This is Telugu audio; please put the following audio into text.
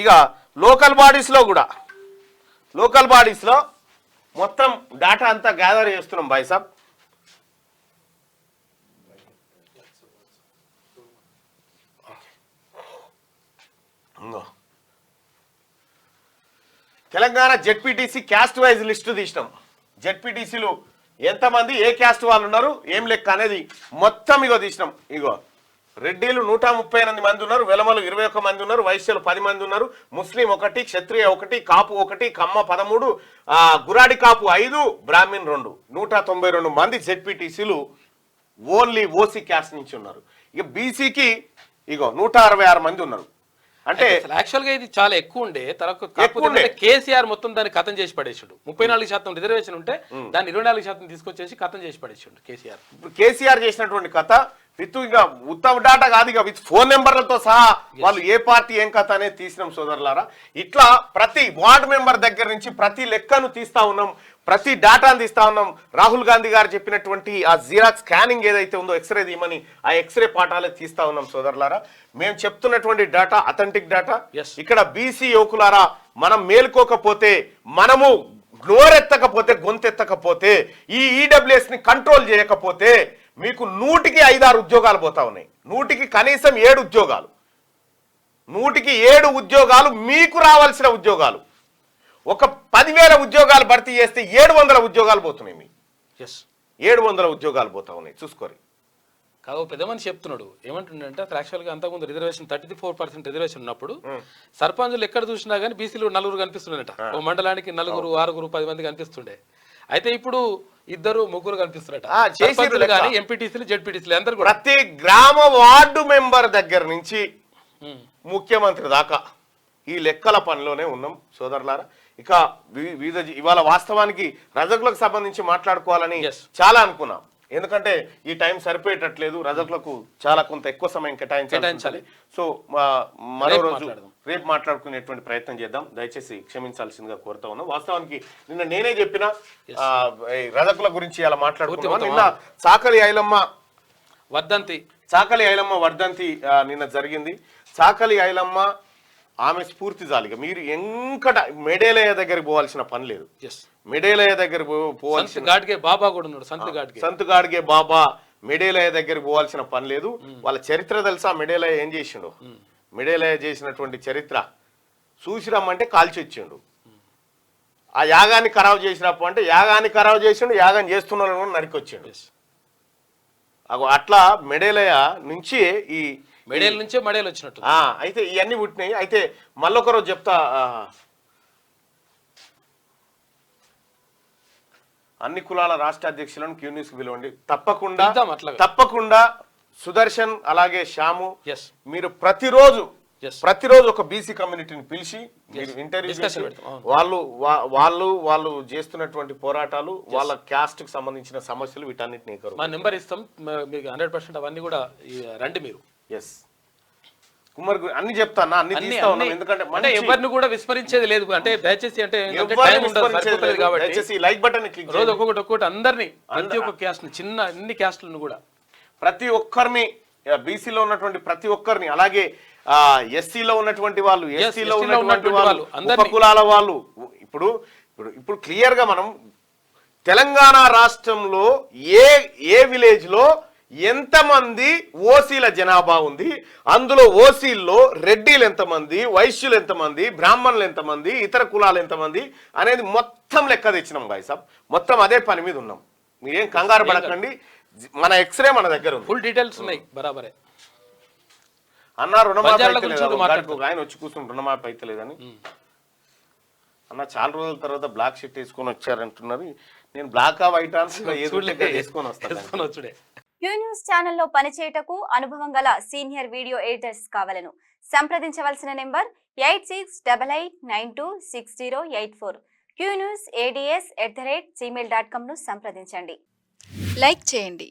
ఇక లోకల్ బాడీస్లో మొత్తం డేటా అంతా గ్యాదర్ చేస్తున్నాం భాయ్ సాబ్. Telangana ZPTC caste wise list తీసినాం. జెడ్పీటీసీలు ఎంతమంది ఏ క్యాస్ట్ వాళ్ళు ఉన్నారు ఏం లెక్క అనేది మొత్తం ఇగో తీసినాం. ఇగో రెడ్డిలు 138 మంది ఉన్నారు, వెలమలు 21 మంది ఉన్నారు, వైశ్యులు 10 మంది ఉన్నారు, ముస్లిం 1, క్షత్రియ 1, కాపు 1, కమ్మ 13, గురాడి కాపు 5, బ్రాహ్మణ్ 2, 192 మంది జెడ్పీటీసీలు ఓన్లీ ఓసీ క్యాస్ట్ నుంచి ఉన్నారు. ఇక బీసీకి ఇగో 166 మంది ఉన్నారు. అంటే యాక్చువల్ గా ఇది చాలా ఎక్కువ ఉండే కాకపోతే కేసీఆర్ మొత్తం దాన్ని కథం చేసి పడేసాడు. 34% రిజర్వేషన్ ఉంటే దాన్ని 24% తీసుకొచ్చేసి కథం చేసి పడేసాడు కేసీఆర్. కేసీఆర్ చేసినటువంటి కథ విత్ ఇక ఉత్తమ డాటా కాదు, ఇక విత్ ఫోన్ నెంబర్లతో సహా వాళ్ళు ఏ పార్టీ ఏం కథ అనేది తీసినాం సోదరులారా. ఇట్లా ప్రతి వార్డు మెంబర్ దగ్గర నుంచి ప్రతి లెక్కను తీస్తా ఉన్నాం, ప్రతి డాటాను తీస్తా ఉన్నాం. రాహుల్ గాంధీ గారు చెప్పినటువంటి ఆ జిరాక్స్ స్కానింగ్ ఏదైతే ఉందో ఎక్స్రే తీయమని ఆ ఎక్స్రే పాఠాలే తీస్తా ఉన్నాం సోదరులారా. మేము చెప్తున్నటువంటి డేటా అథెంటిక్ డేటా. ఇక్కడ బీసీ యువకులారా, మనం మేల్కోకపోతే, మనము నోరెత్తకపోతే, గొంతెత్తకపోతే, ఈ ఈడబ్ల్యూఎస్ ని కంట్రోల్ చేయకపోతే మీకు 100కి 5-6 ఉద్యోగాలు పోతా ఉన్నాయి. 100కి కనీసం 7 ఉద్యోగాలు, 100కి 7 ఉద్యోగాలు మీకు రావాల్సిన ఉద్యోగాలు. ఒక 10,000 ఉద్యోగాలు భర్తీ చేస్తే 700 ఉద్యోగాలు పోతున్నాయి. మీ 700 ఉద్యోగాలు పోతా ఉన్నాయి చూసుకోరి. కాదు పెద్ద మనిషి చెప్తున్నాడు ఏమంటుండే యాక్చువల్గా అంతకుముందు రిజర్వేషన్ 34% రిజర్వేషన్ ఉన్నప్పుడు సర్పంచులు ఎక్కడ చూసినా కానీ బీసీలు 4 కనిపిస్తుండేట. ఓ మండలానికి 4, 6, 10 మంది కనిపిస్తుండే. అయితే ఇప్పుడు 2, 3 కనిపిస్తున్నట్టు కానీ ఎంపీటీసీలు జెడ్పీటీసీలు అందరూ ప్రతి గ్రామ వార్డు మెంబర్ దగ్గర నుంచి ముఖ్యమంత్రి దాకా ఈ లెక్కల పనిలోనే ఉన్నాం సోదరులారా. ఇక ఇవాళ వాస్తవానికి రజకులకు సంబంధించి మాట్లాడుకోవాలని చాలా అనుకున్నాం. ఎందుకంటే ఈ టైం సరిపోయేటట్లేదు, రజకులకు చాలా కొంత ఎక్కువ సమయం కేటాయించాలి. సో మరో రోజు రేపు మాట్లాడుకునేటువంటి ప్రయత్నం చేద్దాం. దయచేసి క్షమించాల్సిందిగా కోరుతా ఉన్నాం. వాస్తవానికి నిన్న నేనే చెప్పిన రజకుల గురించి అలా మాట్లాడుకుంటున్నాం. నిన్న చాకలి ఐలమ్మ వర్ధంతి నిన్న జరిగింది. చాకలి ఐలమ్మ ఆమె స్ఫూర్తి జాలిగా మీరు ఎంకట మెడేలయ్య దగ్గరికి పోవాల్సిన పని లేదు. మెడేలయ్య దగ్గర పోవాల్సిన సంత్ గాడ్గే బాబా మెడేలయ్య దగ్గరికి పోవాల్సిన పని లేదు. వాళ్ళ చరిత్ర తెలుసా? మెడేలయ్య ఏం చేసిండు? మెడేలయ్య చేసినటువంటి చరిత్ర చూసి రమ్మంటే కాల్చి వచ్చిండు. ఆ యాగాన్ని ఖరాబు చేసినప్పుడు అంటే యాగాన్ని ఖరాబు చేసిండు, యాగం చేస్తున్న నరికొచ్చిండు. అట్లా మెడేలయ్య నుంచి ఈ మెడేల నుంచే మెడేలు వచ్చినట్టు అయితే ఇవన్నీ పుట్టినాయి. అయితే మళ్ళొక రోజు చెప్తా. అన్ని కులాల రాష్ట్ర అధ్యక్షులను క్యూన్యూస్ కి పిలవండి తప్పకుండా. సుదర్శన్ అలాగే శ్యాము మీరు ప్రతిరోజు ఒక బీసీ కమ్యూనిటీని పిలిచి మీరు ఇంటర్వ్యూ చేసి వాళ్ళు చేస్తున్నటువంటి పోరాటాలు, వాళ్ళ క్యాస్ట్ కి సంబంధించిన సమస్యలు వీటన్నిటిని మా నెంబర్ ఇస్తాం మీకు 100% అవన్నీ కూడా రండి మీరు. కుమార్ అన్ని చెప్తాను, అన్ని తీస్తా ఉన్నాం. ఎందుకంటే ఎవరిని కూడా విస్మరించేది లేదు. అంటే దయచేసి అంటే లైక్ బటన్ క్లిక్ రోజు ఒక్కొక్కటి అందరినీ ప్రతి ఒక్క క్యాస్ట్ చిన్న అన్ని క్యాస్ట్లను కూడా ప్రతి ఒక్కరిని బీసీలో ఉన్నటువంటి ప్రతి ఒక్కరిని, అలాగే ఎస్సీలో ఉన్నటువంటి వాళ్ళు, ఎస్సీలో ఉన్నటువంటి వాళ్ళు, ఉపకులాల వాళ్ళు. ఇప్పుడు క్లియర్ గా మనం తెలంగాణ రాష్ట్రంలో ఏ విలేజ్ లో ఎంతమంది ఓసీల జనాభా ఉంది, అందులో ఓసీల్లో రెడ్డిలు ఎంతమంది, వైశ్యులు ఎంతమంది, బ్రాహ్మణులు ఎంతమంది, ఇతర కులాలు ఎంతమంది అనేది మొత్తం లెక్క తెచ్చినాం బాయ్ సాబ్. మొత్తం అదే పని మీద ఉన్నాం. మీరేం కంగారు పడకండి, మన ఎక్స్రే మన దగ్గర ఉంది, ఫుల్ డీటెయిల్స్ ఉన్నాయి. బరాబరే అన్న రుణమాఫీ ఆయన వచ్చి కూర్చుని రుణమాఫీ అయితే లేదని అన్న చాలా రోజుల తర్వాత బ్లాక్ షర్ట్ వేసుకొని వచ్చారంటున్నారు. నేను బ్లాక్ వైట్ వేసుకొని వస్తాను. క్యూ న్యూస్ ఛానల్లో పనిచేయటకు అనుభవం గల సీనియర్ వీడియో ఎడిటర్స్ కావాలను సంప్రదించవలసిన నెంబర్ 8688926084. qnewsads@gmail.com ను సంప్రదించండి. లైక్ చేయండి,